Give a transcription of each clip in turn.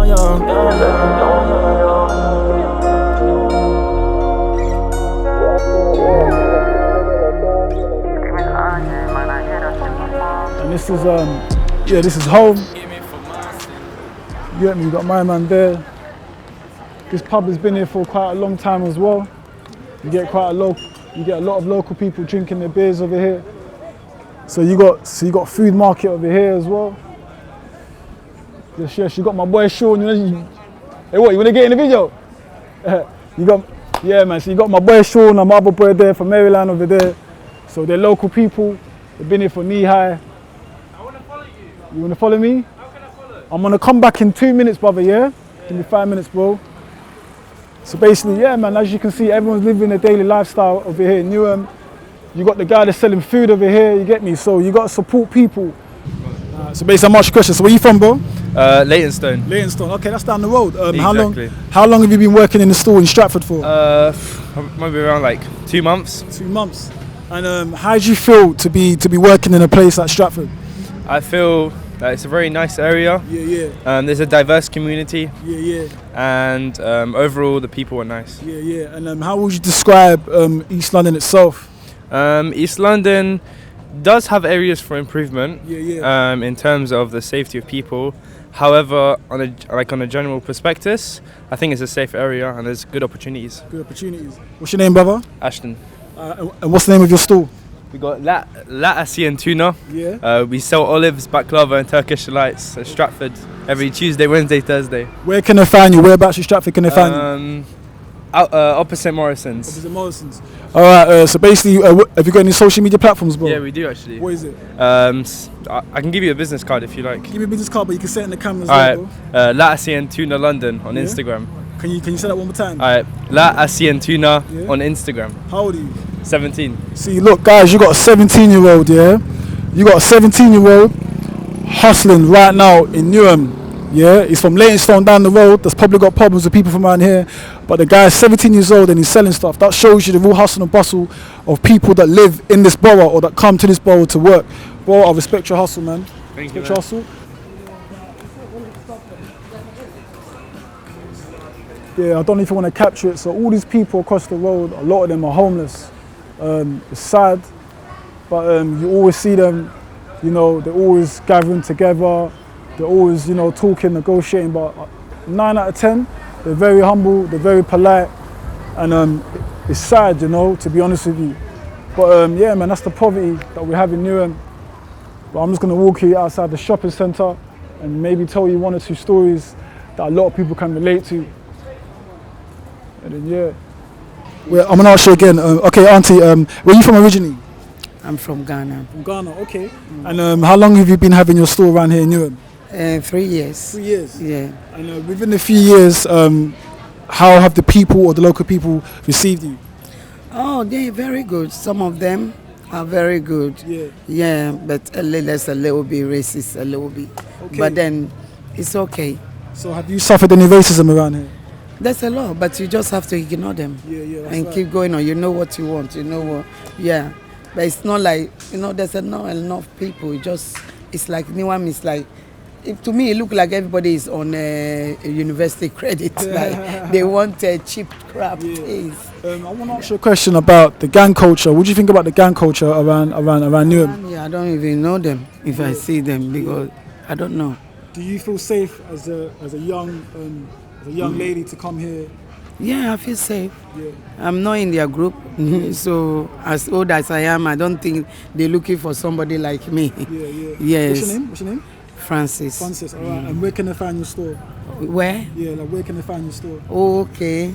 And this is this is home. You get me? You got my man there. This pub has been here for quite a long time as well. You get a lot of local people drinking their beers over here. So you got food market over here as well. Yes, you got my boy Sean. Hey, what, you wanna get in the video? So you got my boy Sean and my other boy there from Maryland over there. So they're local people. They've been here for knee high. I wanna follow you. You wanna follow me? How can I follow? I'm gonna come back in 2 minutes, brother, yeah? Give me 5 minutes, bro. So basically, yeah, man, as you can see, everyone's living a daily lifestyle over here in Newham. You got the guy that's selling food over here, you get me? So you gotta support people. So basically, I'm asking questions. So where you from, bro? Leytonstone. Leytonstone, okay, that's down the road. Exactly. How long have you been working in the store in Stratford for? Maybe around like 2 months. 2 months. And how do you feel to be working in a place like Stratford? I feel that it's a very nice area. Yeah. There's a diverse community. Yeah. And overall, the people are nice. Yeah. And how would you describe East London itself? East London does have areas for improvement. Yeah. In terms of the safety of people. However, on a general perspective, I think it's a safe area and there's good opportunities. Good opportunities. What's your name, brother? Ashton. And what's the name of your store? We got Latasi and Tuna. Yeah. We sell olives, baklava and Turkish delights at Stratford every Tuesday, Wednesday, Thursday. Where can they find you? Whereabouts in Stratford can they find you? Opposite Morrison's. Opposite Morrison's. Alright, so basically, have you got any social media platforms, bro? Yeah, we do actually. What is it? I can give you a business card if you like. Give me a business card, but you can set it in the cameras. Alright, Latasi and Tuna London on Instagram. Can you say that one more time? Alright, Latasi and Tuna on Instagram. How old are you? 17. See, look, guys, you got a 17-year-old, yeah? You got a 17-year-old hustling right now in Newham. Yeah, he's from Leytonstone down the road. That's probably got problems with people from around here. But the guy's 17 years old and he's selling stuff. That shows you the real hustle and bustle of people that live in this borough or that come to this borough to work. Bro, I respect your hustle, man. Thank you, respect your hustle. Yeah, I don't know if you want to capture it. So all these people across the road, a lot of them are homeless. It's sad, but you always see them, you know, they're always gathering together. They're always, you know, talking, negotiating, but 9 out of 10, they're very humble, they're very polite, and it's sad, you know, to be honest with you. But yeah, man, that's the poverty that we have in Newham. But I'm just gonna walk you outside the shopping centre and maybe tell you 1 or 2 stories that a lot of people can relate to. And then, yeah. Well, I'm gonna ask you again. Okay, Auntie, where are you from originally? I'm from Ghana. From Ghana, okay. And how long have you been having your store around here in Newham? 3 years. 3 years? Yeah. And within a few years, how have the people or the local people received you? Oh, they're very good. Some of them are very good. Yeah. Yeah, but that's a little bit racist, a little bit. Okay. But then it's okay. So have you suffered any racism around here? There's a lot, but you just have to ignore them. Yeah, and keep going on. You know what you want, you know what, yeah. But it's not like, you know, there's not enough people. It's like Newham is like, to me it looks like everybody is on a university credit. Like they want cheap crap things. I want to ask you a question about the gang culture. What do you think about the gang culture around Newham? Yeah, I don't even know them if I see them because I don't know. Do you feel safe as a young lady to come here? Yeah, I feel safe. Yeah. I'm not in their group, so as old as I am, I don't think they're looking for somebody like me. Yeah. Yes. What's your name? Francis. Francis, all right. And where can they find your store? Where? Yeah, like where can they find your store? Okay.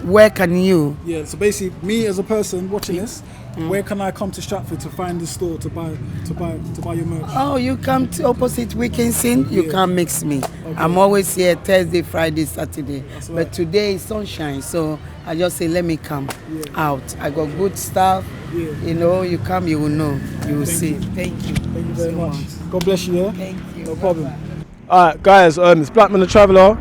Where can you? Yeah, so basically, me as a person watching this, where can I come to Stratford to find this store to buy your merch? Oh, you come to opposite Weekend Scene. You can't mix me. Okay. I'm always here Thursday, Friday, Saturday. That's right. But today is sunshine, so I just say let me come out. I got good stuff. Yeah. You know, you come, you will know, you will see. Thank you. Thank you very much. God bless you. Yeah. Thank you. No problem. All right, guys. It's Blackman the Traveller,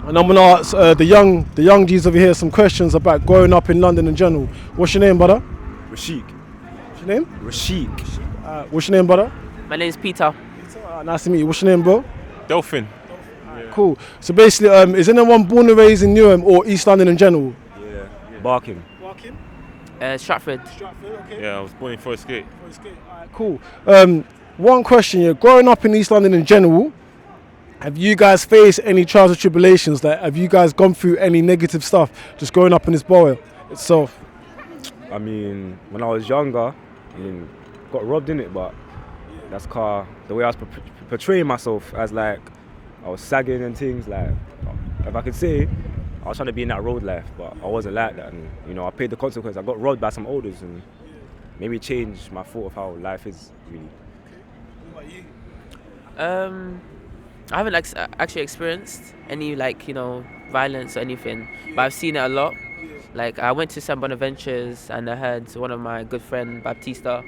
and I'm gonna ask the young G's over here some questions about growing up in London in general. What's your name, brother? Rashik. What's your name? Rashik. What's your name, brother? My name's Peter. Nice to meet you. What's your name, bro? Dolphin. Cool. So basically, is anyone born and raised in Newham or East London in general? Yeah. Barking. Stratford. Okay. Yeah, I was born in Forest Gate. Alright, cool. One question here. Growing up in East London in general, have you guys faced any trials or tribulations? Like, have you guys gone through any negative stuff just growing up in this borough itself? I mean, when I was younger, got robbed in it, but that's the way I was portraying myself as like I was sagging and things. Like, if I could say, I was trying to be in that road life, but I wasn't like that. And I paid the consequence. I got robbed by some elders, and made me change my thought of how life is really. What about you? I haven't actually experienced any violence or anything, but I've seen it a lot. Like, I went to St. Bonaventures and I heard one of my good friend Baptista,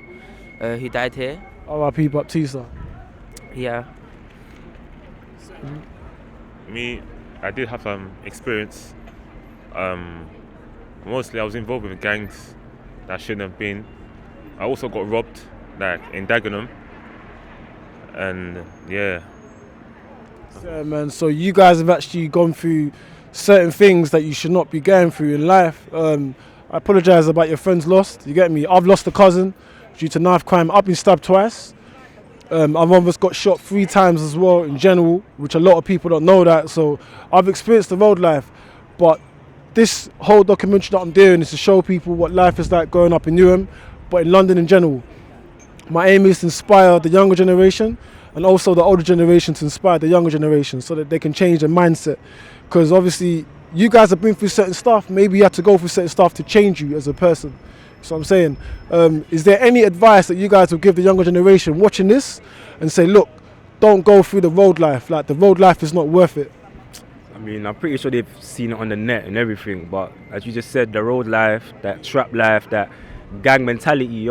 who died here. R.I.P. Baptista. Yeah. Me, I did have some experience. Mostly I was involved with gangs that I shouldn't have been. I also got robbed, like in Dagenham. And yeah. Yeah, man. So you guys have actually gone through certain things that you should not be going through in life. I apologise about your friend's lost. You get me? I've lost a cousin due to knife crime. I've been stabbed twice. I've almost got shot 3 times as well in general, which a lot of people don't know that. So I've experienced the road life. But this whole documentary that I'm doing is to show people what life is like growing up in Newham, but in London in general. My aim is to inspire the younger generation and also the older generation to inspire the younger generation so that they can change their mindset. Because obviously you guys have been through certain stuff. Maybe you had to go through certain stuff to change you as a person. So I'm saying, is there any advice that you guys would give the younger generation watching this and say, look, don't go through the road life. Like, the road life is not worth it. I mean, I'm pretty sure they've seen it on the net and everything, but as you just said, the road life, that trap life, that gang mentality,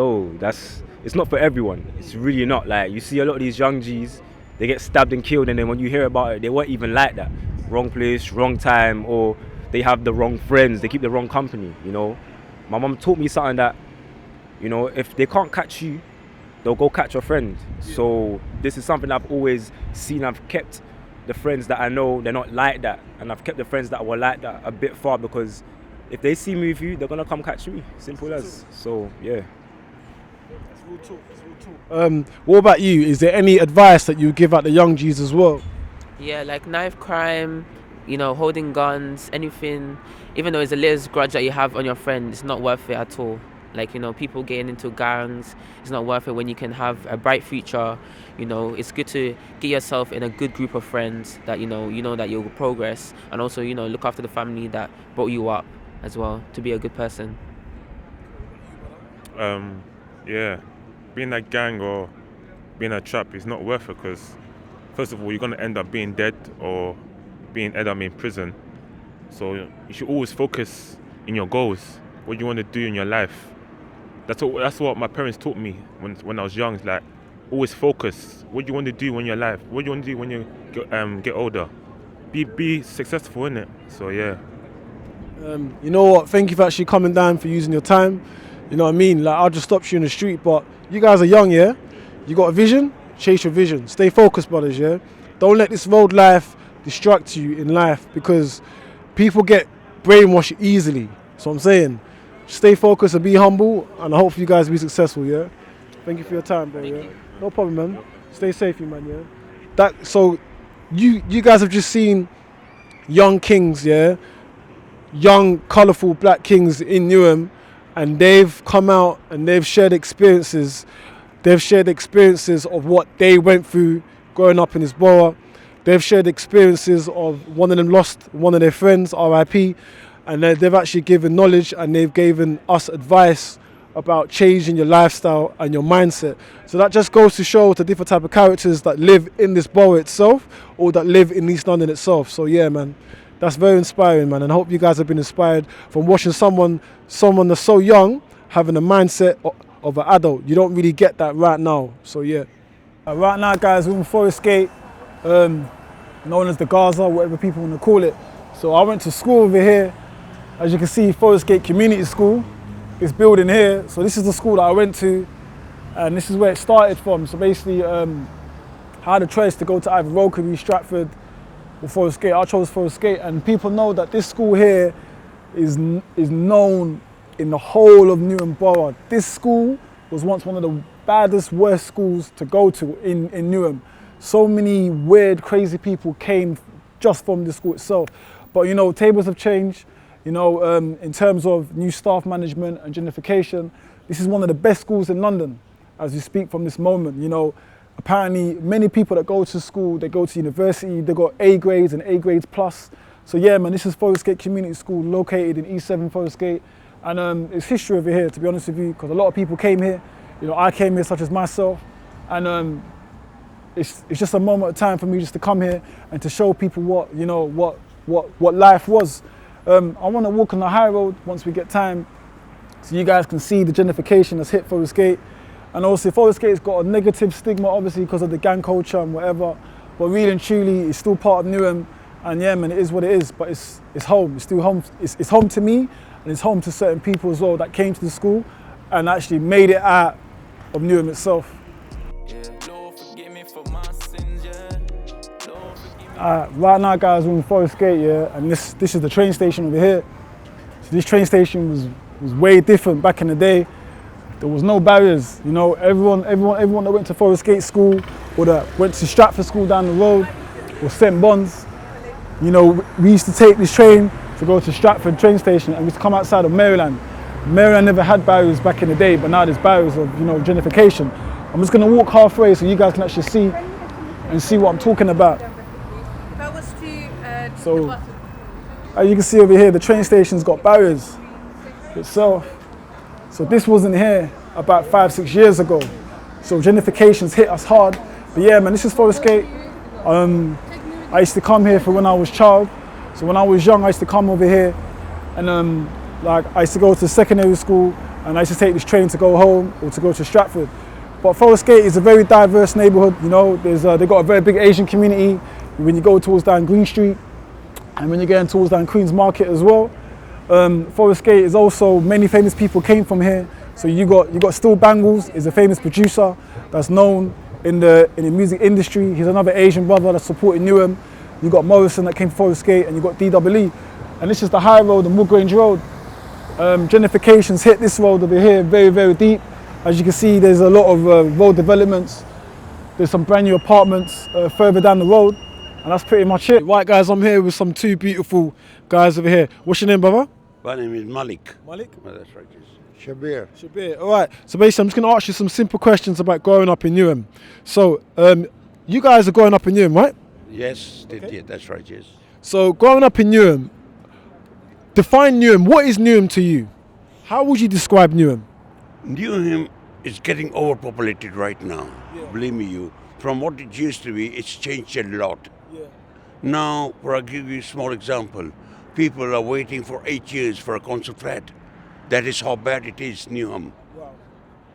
it's not for everyone. It's really not. Like, you see a lot of these young G's, they get stabbed and killed, and then when you hear about it, they weren't even like that. Wrong place, wrong time, or they have the wrong friends, they keep the wrong company, My mum taught me something that, if they can't catch you, they'll go catch your friend. So this is something I've always seen. I've kept the friends that I know, they're not like that. And I've kept the friends that were like that a bit far, because if they see me with you, they're going to come catch me. Simple as. So, yeah. That's real talk. What about you? Is there any advice that you give out the young G's as well? Yeah, like knife crime, holding guns, anything. Even though it's the littlest grudge that you have on your friend, it's not worth it at all. Like, people getting into gangs, it's not worth it when you can have a bright future. It's good to get yourself in a good group of friends that, that you'll progress. And also, look after the family that brought you up as well, to be a good person. Yeah, being a gang or being a trap is not worth it, because first of all, you're going to end up being dead or end up in prison. So you should always focus in your goals, what you want to do in your life. That's what my parents taught me when I was young. It's like, always focus. What do you want to do when you're alive? What do you want to do when you get older? Be successful in it. So yeah. You know what? Thank you for actually coming down, for using your time. You know what I mean? Like, I'll just stop you in the street, but you guys are young, yeah? You got a vision? Chase your vision. Stay focused, brothers, yeah? Don't let this road life distract you in life, because people get brainwashed easily. So I'm saying, stay focused and be humble, and I hope you guys will be successful, yeah? Thank you for your time, bro, yeah? No problem, man. Stay safe, you man, yeah? So you guys have just seen young kings, yeah? Young, colourful black kings in Newham, and they've come out and they've shared experiences. They've shared experiences of what they went through growing up in this borough. They've shared experiences of one of them lost one of their friends, R.I.P. And they've actually given knowledge, and they've given us advice about changing your lifestyle and your mindset. So that just goes to show the different type of characters that live in this borough itself, or that live in East London itself. So yeah, man, that's very inspiring, man. And I hope you guys have been inspired from watching someone that's so young having a mindset of an adult. You don't really get that right now. So yeah. Right now, guys, we're in Forest Gate, known as the Gaza, whatever people want to call it. So I went to school over here. As you can see, Forest Gate Community School, this building here. So this is the school that I went to, and this is where it started from. So basically, I had a choice to go to either Rokeby, Stratford, or Forest Gate. I chose Forest Gate, and people know that this school here is known in the whole of Newham Borough. This school was once one of the baddest, worst schools to go to in Newham. So many weird, crazy people came just from the school itself. But you know, tables have changed. You know, in terms of new staff management and gentrification, this is one of the best schools in London as we speak from this moment. You know, apparently many people that go to school, they go to university, they got A grades and A grades plus. So yeah, man, this is Forest Gate Community School located in E7 Forest Gate. And it's history over here, to be honest with you, because a lot of people came here. You know, I came here such as myself. And it's just a moment of time for me just to come here and to show people what, you know, what life was. I want to walk on the high road once we get time so you guys can see the gentrification that's hit Forest Gate. And also Forest Gate's got a negative stigma obviously because of the gang culture and whatever, but really and truly it's still part of Newham, and yeah man, it is what it is, but it's home, it's still home, it's home to me, and it's home to certain people as well that came to the school and actually made it out of Newham itself. Right now guys, we're in Forest Gate, yeah, and this is the train station over here. So this train station was way different back in the day. There was no barriers, you know, everyone that went to Forest Gate School or that went to Stratford School down the road or St Bonds, you know, we used to take this train to go to Stratford train station and we used to come outside of Maryland. Maryland never had barriers back in the day, but now there's barriers of, you know, gentrification. I'm just gonna walk halfway so you guys can actually see what I'm talking about. So, as you can see over here, the train station's got barriers itself. So this wasn't here about 5-6 years ago. So gentrification's hit us hard. But yeah, man, this is Forest Gate. I used to come here for when I was a child. So when I was young, I used to come over here, and like I used to go to secondary school, and I used to take this train to go home or to go to Stratford. But Forest Gate is a very diverse neighbourhood. You know, they've got a very big Asian community. When you go towards down Green Street, and when you're going towards down Queen's Market as well. Forest Gate is also, many famous people came from here. So you got Still Bangles, is a famous producer that's known in the music industry. He's another Asian brother that's supporting Newham. You got Morrison that came from Forest Gate, and you got DWE. And this is the high road, the Wood Grange Road. Gentrification's hit this road over here very, very deep. As you can see, there's a lot of road developments. There's some brand new apartments further down the road. And that's pretty much it. Right guys, I'm here with some two beautiful guys over here. What's your name, brother? My name is Malik. Malik? Oh, that's right, yes. Shabir. Shabir, all right. So basically, I'm just going to ask you some simple questions about growing up in Newham. So, you guys are growing up in Newham, right? Yes, yeah, that's right, yes. So, growing up in Newham, define Newham. What is Newham to you? How would you describe Newham? Newham is getting overpopulated right now. Yeah. Believe me, from what it used to be, it's changed a lot. Yeah. Now, I'll give you a small example. People are waiting for 8 years for a council flat. That is how bad it is, Newham. Wow.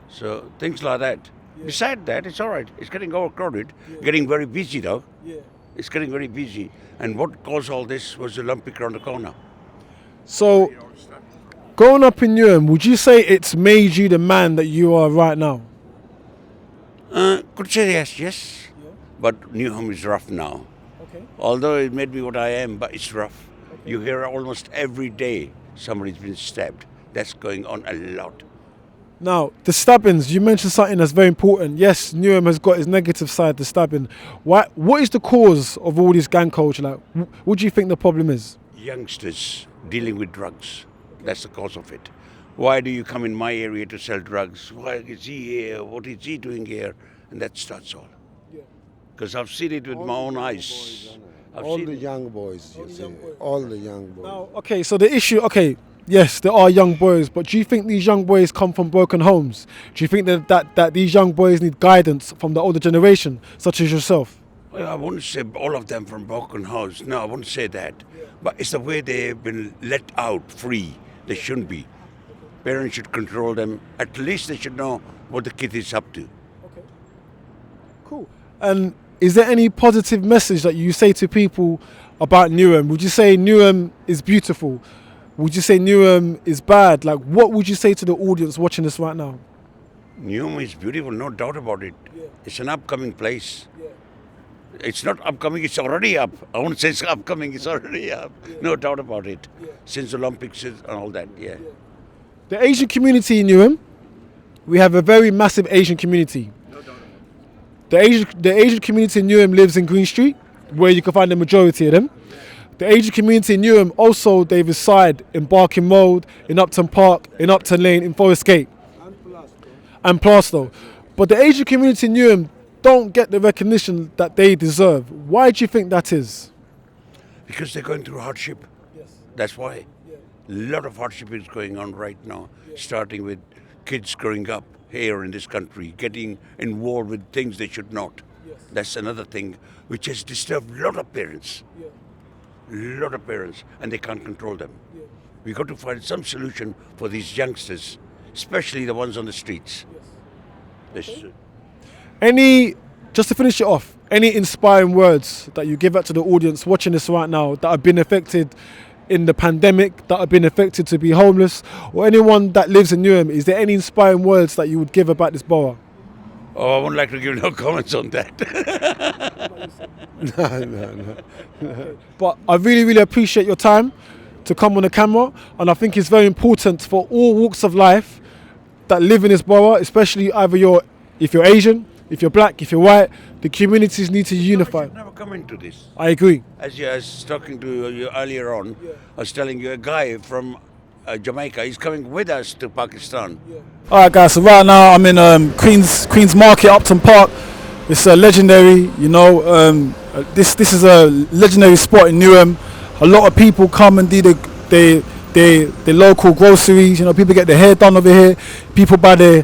So, things like that. Yeah. Besides that, it's all right. It's getting overcrowded, getting very busy though. Yeah. It's getting very busy. And what caused all this was the Olympic around the corner. So, growing up in Newham, would you say it's made you the man that you are right now? Could say yes. Yeah. But Newham is rough now. Okay. Although it made me what I am, but it's rough. Okay. You hear almost every day somebody's been stabbed. That's going on a lot. Now, the stabbings, you mentioned something that's very important. Yes, Newham has got its negative side, the stabbing. What is the cause of all this gang culture? Like, what do you think the problem is? Youngsters dealing with drugs. That's the cause of it. Why do you come in my area to sell drugs? Why is he here? What is he doing here? And that starts all. Because I've seen it with my own eyes. All the young boys, you see. All the young boys. Now, okay, so the issue, yes, there are young boys, but do you think these young boys come from broken homes? Do you think that these young boys need guidance from the older generation, such as yourself? Well, I wouldn't say all of them from broken homes. No, I wouldn't say that. But it's the way they've been let out free. They shouldn't be. Parents should control them. At least they should know what the kid is up to. Okay. Cool. And is there any positive message that you say to people about Newham? Would you say Newham is beautiful? Would you say Newham is bad? Like, what would you say to the audience watching this right now? Newham is beautiful, no doubt about it. Yeah. It's an upcoming place. Yeah. It's not upcoming, it's already up. I won't say it's upcoming, it's already up. No doubt about it. Since Olympics and all that, yeah. The Asian community in Newham, we have a very massive Asian community. The Asian community in Newham lives in Green Street, where you can find the majority of them. The Asian community in Newham also, they reside in Barking Road, in Upton Park, in Upton Lane, in Forest Gate and Plaistow. But the Asian community in Newham don't get the recognition that they deserve. Why do you think that is? Because they're going through hardship. That's why. A lot of hardship is going on right now, starting with kids growing up here in this country, getting involved with things they should not. That's another thing which has disturbed a lot of parents. A lot of parents, and they can't control them. We got to find some solution for these youngsters, especially the ones on the streets. Just to finish it off, any inspiring words that you give out to the audience watching this right now that have been affected in the pandemic, that have been affected to be homeless, or anyone that lives in Newham, is there any inspiring words that you would give about this borough? Oh, I wouldn't like to give no comments on that. No. But I really, really appreciate your time to come on the camera, and I think it's very important for all walks of life that live in this borough, especially if you're Asian, if you're black, if you're white, the communities need to unify. Never come into this. I agree. As I was talking to you earlier on, I was telling you a guy from Jamaica, he's coming with us to Pakistan. All right, guys. So right now I'm in Queen's Market, Upton Park. It's a legendary, this is a legendary spot in Newham. A lot of people come and do the local groceries. People get their hair done over here. People buy their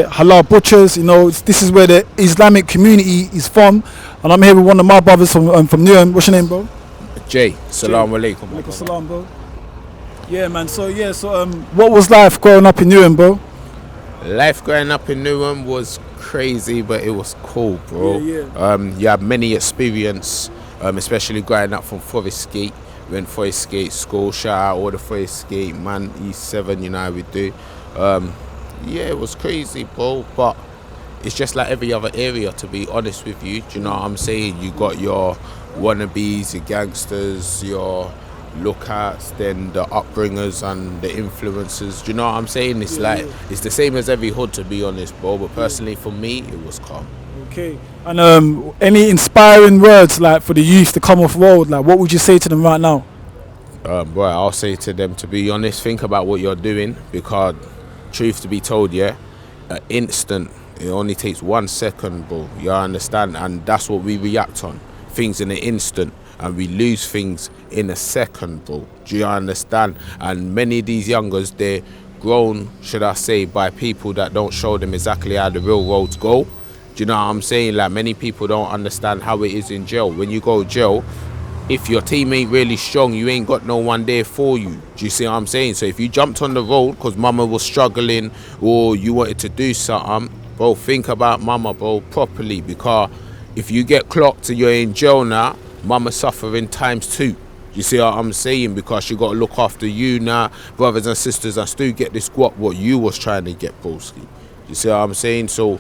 halal butchers. This is where the Islamic community is from. And I'm here with one of my brothers from Newham. What's your name, bro? Jay. Salaam alaikum. Alaikum salam, bro. Yeah, man. So what was life growing up in Newham, bro? Life growing up in Newham was crazy, but it was cool, bro. You had many experience, especially growing up from Forest Gate. Went Forest Gate school, shout out all the Forest Gate, man, E7, how we do. It was crazy, bro, but it's just like every other area, to be honest with you. Do you know what I'm saying? You got your wannabes, your gangsters, your lookouts, then the upbringers and the influencers. Do you know what I'm saying? It's it's the same as every hood, to be honest, bro. But personally, for me, it was calm. Okay. And any inspiring words for the youth to come off road? What would you say to them right now? Boy, I'll say to them, to be honest, think about what you're doing, because truth to be told, an instant, it only takes 1 second, bro. You understand? And that's what we react on. Things in an instant, and we lose things in a second, bro. Do you understand? And many of these youngers, they're grown, should I say, by people that don't show them exactly how the real roads go. Do you know what I'm saying? Many people don't understand how it is in jail. When you go to jail, if your team ain't really strong, you ain't got no one there for you. Do you see what I'm saying? So if you jumped on the road because mama was struggling or you wanted to do something, bro, think about mama, bro, properly, because if you get clocked and you're in jail now, mama suffering ×2. You see what I'm saying? Because you got to look after you now, brothers and sisters, and still get this guap what you was trying to get, broski. You see what I'm saying? So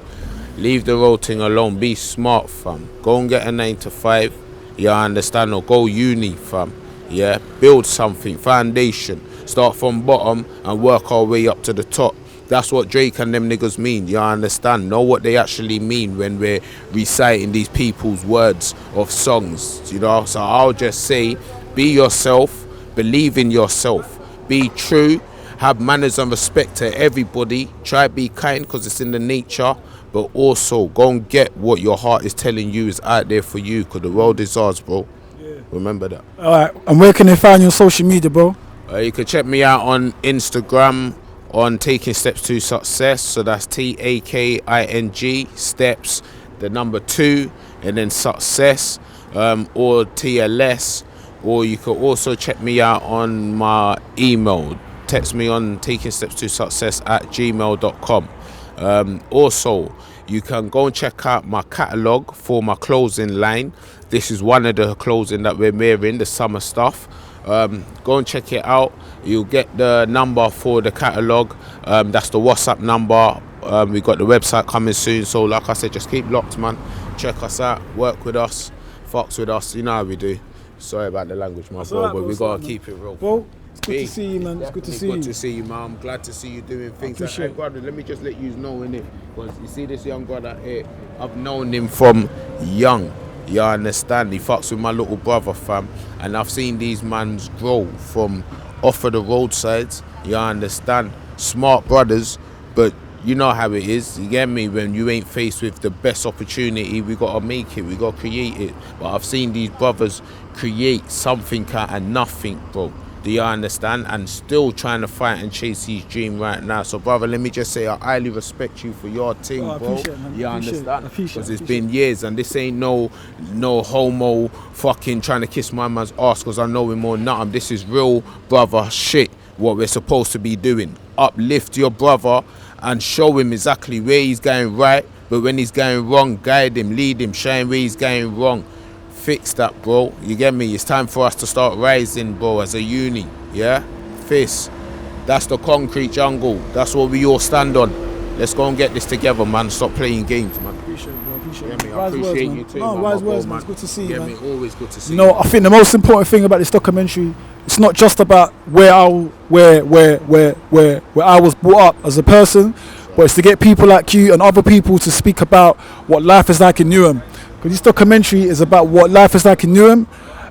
leave the road thing alone. Be smart, fam. Go and get a 9 to 5. You understand? Or go uni, fam. Yeah, build something, foundation. Start from bottom and work our way up to the top. That's what Drake and them niggas mean. You understand? Know what they actually mean when we're reciting these people's words of songs. So I'll just say, be yourself, believe in yourself, be true, have manners and respect to everybody. Try to be kind because it's in the nature. But also, go and get what your heart is telling you is out there for you, because the world is ours, bro. Yeah. Remember that. All right. And where can they find you on social media, bro? You can check me out on Instagram on Taking Steps to Success. So that's TAKING steps, the number 2, and then success, or TLS. Or you can also check me out on my email. Text me on takingstepstosuccess@gmail.com. Also, you can go and check out my catalogue for my clothing line. This is one of the clothing that we're wearing, the summer stuff. Go and check it out. You'll get the number for the catalogue. That's the WhatsApp number. We got the website coming soon. So like I said, just keep locked, man. Check us out, work with us, fucks with us. You know how we do. Sorry about the language, my That's bro, alright, but bro, we it's gotta alright, man. keep it real. Bro, it's good to Big. see you, man. It's good to see you. Good to see you, man. I'm glad to see you doing things. Appreciate Hey, brother, let me just let you know, innit? Because you see this young brother here, I've known him from young. You understand? He fucks with my little brother, fam. And I've seen these mans grow from off of the roadsides. You understand? Smart brothers, but you know how it is. You get me? When you ain't faced with the best opportunity, we gotta make it. We gotta create it. But I've seen these brothers create something out of nothing, bro. Do you understand? And still trying to fight and chase his dream right now. So, brother, let me just say I highly respect you for your thing, I bro. appreciate it, man. You understand? Appreciate Because it's been years, and this ain't no homo fucking trying to kiss my man's ass because I know him or nothing. This is real brother shit. What we're supposed to be doing. Uplift your brother and show him exactly where he's going right. But when he's going wrong, guide him, lead him, show him where he's going wrong. Fix that, bro. You get me? It's time for us to start rising, bro, as a uni. Yeah? Fist. That's the concrete jungle. That's what we all stand on. Let's go and get this together, man. Stop playing games, man. Appreciate it, bro. Appreciate Yeah, it. me, I Wise appreciate words, you man. too, No, man, wise my words, bro, man. It's good to see you, Yeah, man. me, always good to see You know, I think the most important thing about this documentary, it's not just about where I was brought up as a person, but it's to get people like you and other people to speak about what life is like in Newham. Because this documentary is about what life is like in Newham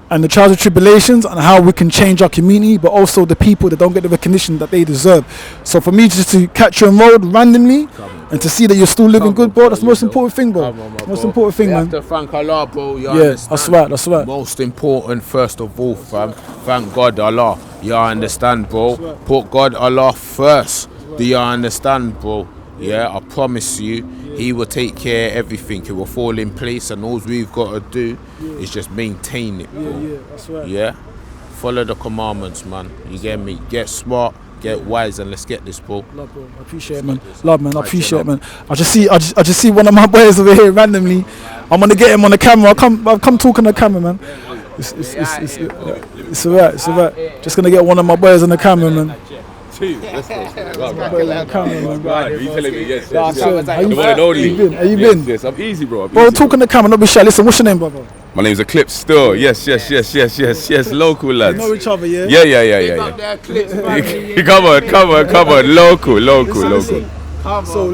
and the trials and tribulations and how we can change our community, but also the people that don't get the recognition that they deserve. So for me just to catch you on road randomly and to see that you're still living good, bro, that's the most important thing, bro. Most important thing, we man. have to thank Allah, bro. You Yeah, understand? that's right, that's right. Most important, first of all, fam. Thank God, Allah. You understand, bro? Put God, Allah first. Do you understand, bro? Yeah, I promise you, He will take care of everything. It will fall in place, and all we've got to do is just maintain it, bro. Yeah, that's right. Yeah? Follow the commandments, man. You get me? Get smart, get wise, and let's get this, bro. Love, bro. I appreciate it, man. Love, man. I appreciate it, man. I just see one of my boys over here randomly. I'm gonna get him on the camera. I'll come talk on the camera, man. It's alright. It's alright. Just gonna get one of my boys on the camera, man. Let's go. Right. You telling me yes? How The one and only. you been? Yes, I'm easy, bro. Bro, talk on the camera. Don't be shy. Listen, what's your name, brother? My name's Eclipse still. Yes. Local lads. We know each other, yeah? Yeah. Come on. Local. So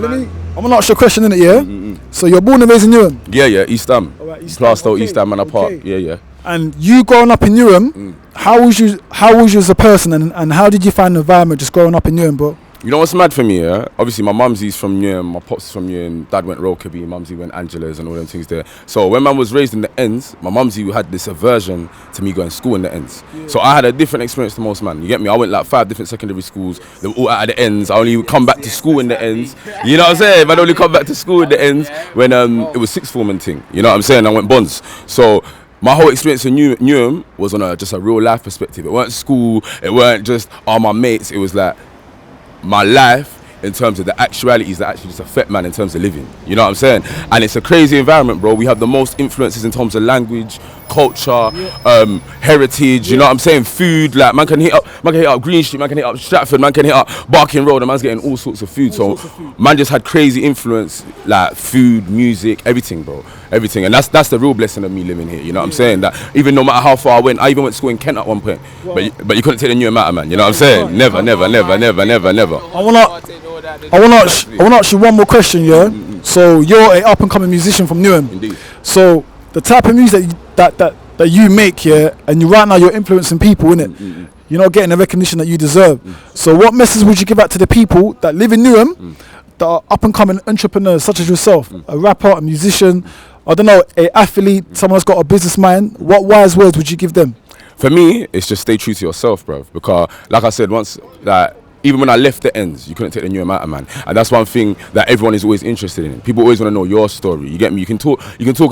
I'm gonna ask you a question, innit, yeah? So you're born and raised in Newham? Yeah. East Ham. Alright, East Ham, Plastow, okay, East Ham, Manor Park. okay. Yeah. And you growing up in Newham, how was you as a person, and how did you find the environment just growing up in Newham, bro? You know what's mad for me, yeah? Obviously, my mumsy's from Newham, my pops is from Newham, dad went Rokeby, mumsy went Angela's and all them things there. So when man was raised in the ends, my mumsy had this aversion to me going to school in the ends. Yeah. So I had a different experience to most man. You get me? I went like 5 different secondary schools. They were all out of the ends. I only come back to school in the ends. You know what I'm saying? I'd only come back to school in the ends when it was sixth form and thing. You know what I'm saying? I went bonds. So my whole experience in Newham was on just a real life perspective. It weren't school. It weren't just my mates. It was like my life in terms of the actualities that actually just affect man in terms of living. You know what I'm saying? And it's a crazy environment, bro. We have the most influences in terms of language, culture, heritage, you know what I'm saying? Food, like man can hit up Green Street, man can hit up Stratford, man can hit up Barking Road, and man's getting all sorts of food. Man just had crazy influence, like food, music, everything, bro. Everything. And that's the real blessing of me living here, you know what I'm saying? That even no matter how far I went, I even went to school in Kent at one point. But you couldn't take the Newham out, man, you know what I'm saying? Never. I want to ask you one more question, yeah? So you're an up-and-coming musician from Newham. Indeed. So the type of music that you make, yeah, and right now you're influencing people, innit? You're not getting the recognition that you deserve. So what message would you give out to the people that live in Newham, that are up-and-coming entrepreneurs such as yourself, a rapper, a musician, I don't know, an athlete, someone that's got a business mind? What wise words would you give them? For me, it's just stay true to yourself, bro. Because, like I said, once that. Even when I left the ends, you couldn't take the Newham out of man, and that's one thing that everyone is always interested in. People always want to know your story. You get me? You can talk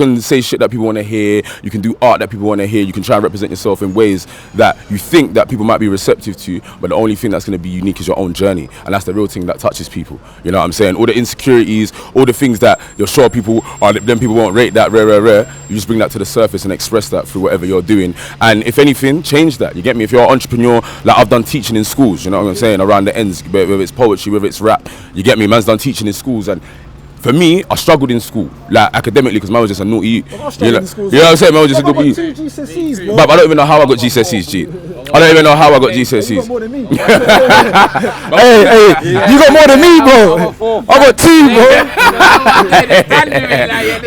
and say shit that people want to hear. You can do art that people want to hear. You can try and represent yourself in ways that you think that people might be receptive to. But the only thing that's going to be unique is your own journey, and that's the real thing that touches people. You know what I'm saying? All the insecurities, all the things that you're sure people are, then people won't rate that rare. You just bring that to the surface and express that through whatever you're doing. And if anything, change that. You get me? If you're an entrepreneur, like I've done teaching in schools. You know what I'm saying? Around the ends, whether it's poetry, whether it's rap, you get me? Man's done teaching in schools, and for me, I struggled in school, like academically, because man was just a naughty youth. I struggled in school. You know what I'm saying? Man was just a I got naughty 2 youth. GCSEs, bro. But I don't even know how I got GCSEs, G. I don't even know how I got You got GCSEs. more than me. Hey, you got more than me, bro. I got 2, bro.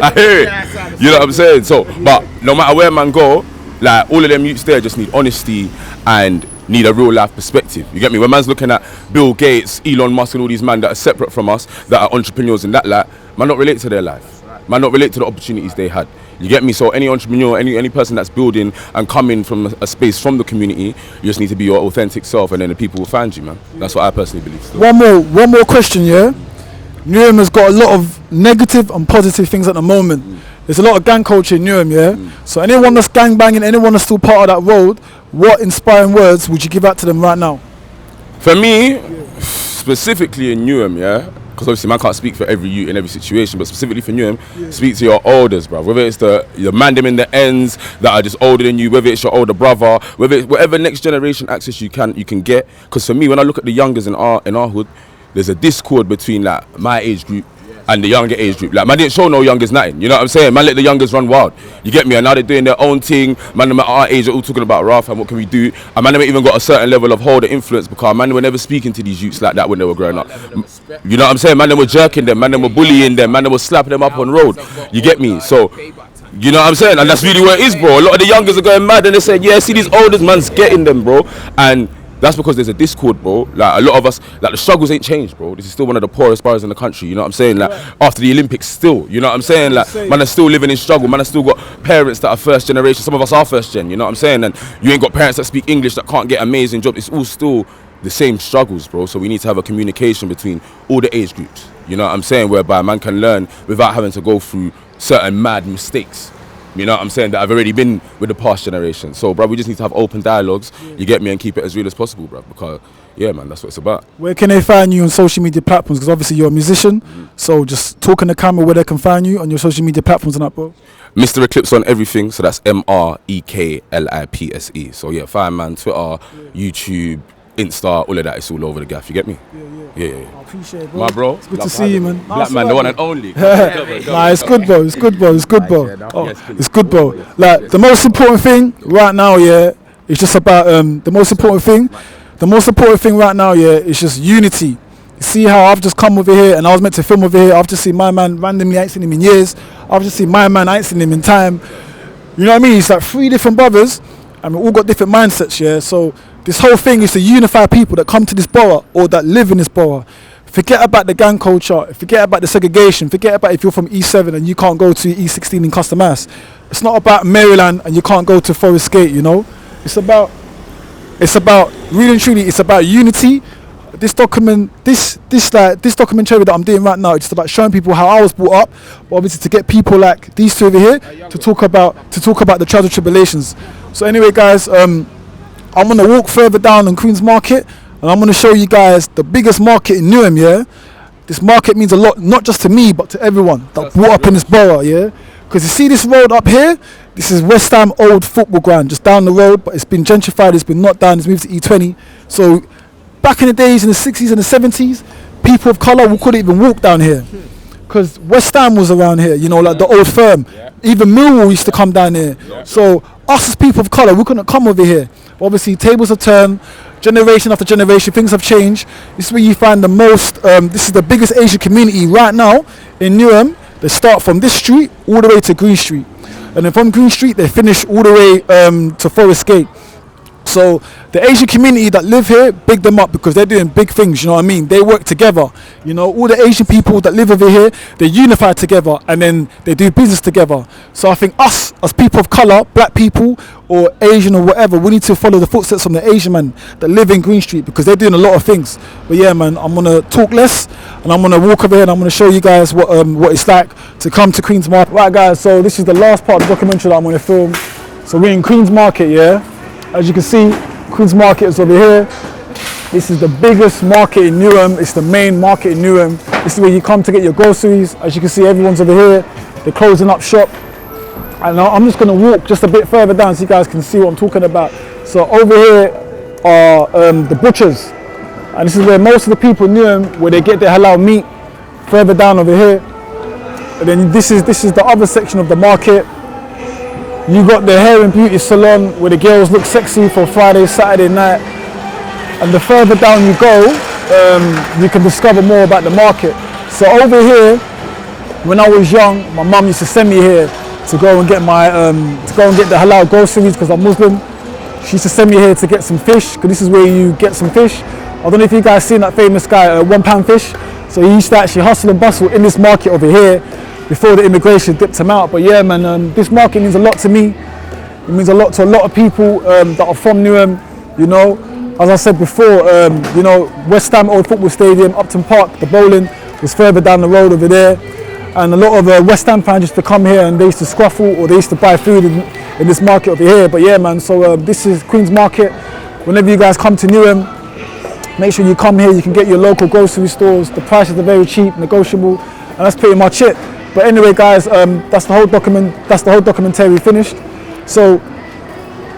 I hear it. You know what I'm saying? So, but no matter where man go, like all of them youths there just need honesty and need a real life perspective. You get me? When man's looking at Bill Gates, Elon Musk and all these men that are separate from us, that are entrepreneurs in that light, man not relate to their life. Man not relate to the opportunities they had. You get me? So any entrepreneur, any person that's building and coming from a space from the community, you just need to be your authentic self and then the people will find you, man. That's what I personally believe. Still. One more question, yeah? Newham has got a lot of negative and positive things at the moment. There's a lot of gang culture in Newham, yeah? So anyone that's gang banging, anyone that's still part of that road, what inspiring words would you give out to them right now? For me, specifically in Newham, yeah, because obviously man can't speak for every youth in every situation, but specifically for Newham, speak to your elders, bro. Whether it's the man them in the ends that are just older than you, whether it's your older brother, whether it's whatever next generation access you can get. Because for me, when I look at the youngers in our hood, there's a discord between like my age group and the younger age group. Like, man didn't show no youngers nothing. You know what I'm saying? Man let the youngers run wild. You get me? And now they're doing their own thing. Man, them at our age are all talking about rough and what can we do. And man, they even got a certain level of hold or influence because man, they were never speaking to these youths like that when they were growing up. You know what I'm saying? Man, they were jerking them. Man, they were bullying them. Man, they were slapping them up on road. You get me? So, you know what I'm saying? And that's really where it is, bro. A lot of the youngers are going mad and they're saying, yeah, see these oldest man's getting them, bro. And that's because there's a discord, bro. Like a lot of us, like the struggles ain't changed, bro. This is still one of the poorest boroughs in the country. You know what I'm saying? Like after the Olympics, still. You know what I'm saying? Like man are still living in struggle. Man are still got parents that are first generation. Some of us are first gen. You know what I'm saying? And you ain't got parents that speak English that can't get amazing jobs. It's all still the same struggles, bro. So we need to have a communication between all the age groups. You know what I'm saying? Whereby man can learn without having to go through certain mad mistakes. You know what I'm saying? That I've already been with the past generation. So, bro, we just need to have open dialogues. You get me? And keep it as real as possible, bro. Because, yeah, man, that's what it's about. Where can they find you on social media platforms? Because obviously you're a musician. So just talk on the camera where they can find you on your social media platforms and that, bro. Mr. Eclipse on everything. So that's MREKLIPSE. So, yeah, find man, Twitter, YouTube, Insta, all of that. It's all over the gaff. You get me? Yeah. I appreciate it, bro. My bro. It's good to see you, man. Blackman, the one and only. Nah, it's good, bro. It's good, bro. It's good, bro. It's good, bro. Like the most important thing right now, yeah, it's just about the most important thing. The most important thing right now, yeah, is just unity. You see how I've just come over here and I was meant to film over here. I've just seen my man randomly. I ain't seen him in years. I've just seen my man. I ain't seen him in time. You know what I mean? It's like 3 different brothers, and we all got different mindsets, yeah. So this whole thing is to unify people that come to this borough or that live in this borough. Forget about the gang culture. Forget about the segregation. Forget about if you're from E7 and you can't go to E16 in Custom House. It's not about Maryland and you can't go to Forest Gate, you know. It's about really and truly, it's about unity. This documentary that I'm doing right now, it's just about showing people how I was brought up, but obviously to get people like these two over here to talk about the trials and tribulations. So anyway, guys, I'm gonna walk further down on Queen's Market, and I'm gonna show you guys the biggest market in Newham. Yeah, this market means a lot, not just to me, but to everyone that brought up in this borough. Yeah, because you see this road up here, this is West Ham old football ground, just down the road, but it's been gentrified, it's been knocked down, it's moved to E20. So back in the days, in the 60s and the 70s, people of colour couldn't even walk down here, because West Ham was around here, you know, like the old firm. Even Millwall used to come down here. So us as people of colour, we couldn't come over here. Obviously, tables have turned, generation after generation, things have changed. This is where you find the most, this is the biggest Asian community right now in Newham. They start from this street all the way to Green Street. And then from Green Street, they finish all the way to Forest Gate. So the Asian community that live here, big them up, because they're doing big things, you know what I mean? They work together. You know, all the Asian people that live over here, they unify together and then they do business together. So I think us, as people of colour, black people or Asian or whatever, we need to follow the footsteps from the Asian man that live in Green Street, because they're doing a lot of things. But yeah, man, I'm going to talk less and I'm going to walk over here and I'm going to show you guys what it's like to come to Queen's Market. Right, guys, so this is the last part of the documentary that I'm going to film. So we're in Queen's Market, yeah? As you can see, Queen's Market is over here. This is the biggest market in Newham. It's the main market in Newham. This is where you come to get your groceries. As you can see, everyone's over here. They're closing up shop. And I'm just going to walk just a bit further down so you guys can see what I'm talking about. So over here are the butchers. And this is where most of the people in Newham, where they get their halal meat. Further down over here. And then this is the other section of the market. You got the hair and beauty salon where the girls look sexy for Friday, Saturday night. And the further down you go, you can discover more about the market. So over here, when I was young, my mum used to send me here to go and get the halal groceries because I'm Muslim. She used to send me here to get some fish, because this is where you get some fish. I don't know if you guys seen that famous guy, £1 fish. So he used to actually hustle and bustle in this market over here before the immigration dipped him out. But yeah, man, this market means a lot to me. It means a lot to a lot of people that are from Newham, you know. As I said before, you know, West Ham Old Football Stadium, Upton Park, the bowling was further down the road over there. And a lot of West Ham fans used to come here and they used to scruffle or they used to buy food in this market over here. But yeah, man, so this is Queen's Market. Whenever you guys come to Newham, make sure you come here. You can get your local grocery stores. The prices are very cheap, negotiable, and that's pretty much it. But anyway, guys, that's the whole documentary finished. So,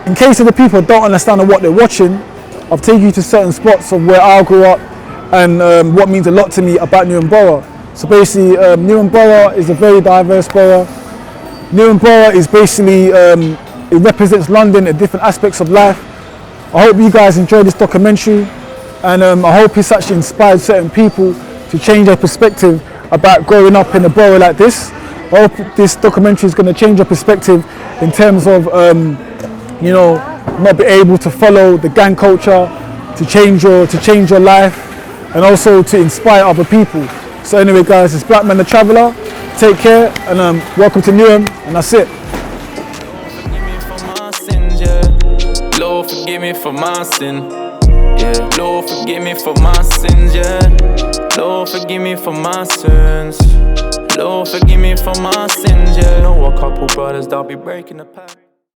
in case of the people don't understand what they're watching, I've taken you to certain spots of where I grew up and what means a lot to me about Newham Borough. So basically, Newham Borough is a very diverse borough. Newham Borough is basically, it represents London at different aspects of life. I hope you guys enjoyed this documentary, and I hope it's actually inspired certain people to change their perspective about growing up in a borough like this. I hope this documentary is going to change your perspective in terms of, you know, not be able to follow the gang culture, to change your life, and also to inspire other people. So anyway, guys, it's Blackman the Traveller. Take care, and welcome to Newham, and that's it. Lord, forgive me for my sin. Yeah, Lord, forgive me for my sins. Yeah, Lord, forgive me for my sins. Lord, forgive me for my sins. Yeah, know a couple brothers that'll be breaking the pack.